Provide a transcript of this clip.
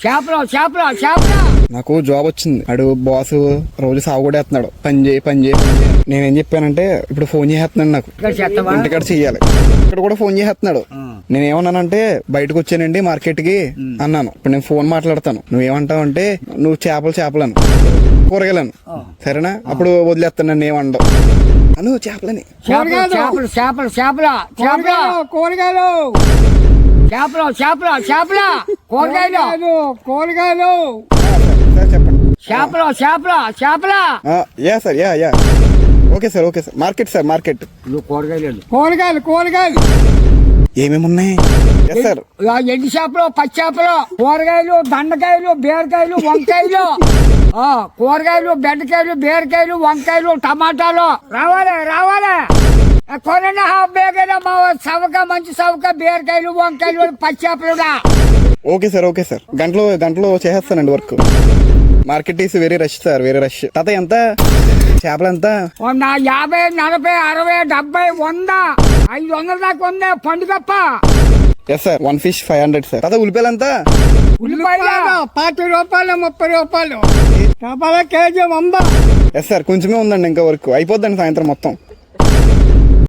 చేపలు చేపలు చేపలు. నాకు జాబ్ వచ్చింది. అడు బాస్ రోజు సాగు కూడా వేస్తున్నాడు, పని చేయి పని చేయి. నేనేం చెప్పానంటే ఇప్పుడు ఫోన్ చేస్తున్నాడు నాకు, ఇంటికాడ చెయ్యాలి. ఇక్కడ కూడా ఫోన్ చేస్తున్నాడు. నేనేమన్నానంటే బయటకు వచ్చానండి మార్కెట్ కి అన్నాను. ఇప్పుడు నేను ఫోన్ మాట్లాడతాను, నువ్వేమంటావు అంటే నువ్వు చేపలను కూరగాయలను సరేనా, అప్పుడు వదిలేస్తాను. నన్ను ఏమంటావు అను చేపలని చేపలు చేపలు చేపలు చేపలు కూరగాయలు చేపలు చేపలు చేపలు కూరగాయలు కూరగాయలు సార్ చెప్పండి. చేపలు చేపలు చేపలు. Yeah sir yeah okay sir market sir market. కూరగాయలు కూరగాయలు కూరగాయలు ఏమేమి ఉన్నాయి? Yes sir. ఎండు చేపలు పచ్చి చేపలు కూరగాయలు దండకాయలు బీరకాయలు వంకాయలు కూరగాయలు బెండకాయలు బీరకాయలు వంకాయలు టమాటాలు. రావాలి కొనండి బేగైనా మా సవక మంచి సవక బీరకాయలు వంకాయలు పచ్చి చేపలుగా. ఓకే సార్ గంటలో చేసేస్తానండి work. Market is very rush sir, very rush. తాత ఎంత చేపలు ఎంత? 50 40 60 70 100 500 దాకా ఉంది పండుగప్ప. Yes sir. 1 fish 500 sir. తాత ఉల్లిపాయలు ఎంత? ఉల్లిపాయలు 40 రూపాయలు 30 రూపాయలు. చేపల కేజీ 100. Yes sir. కొంచెమే ఉందండి ఇంకా వర్క్ అయిపోద్దండి సాయంత్రం మొత్తం.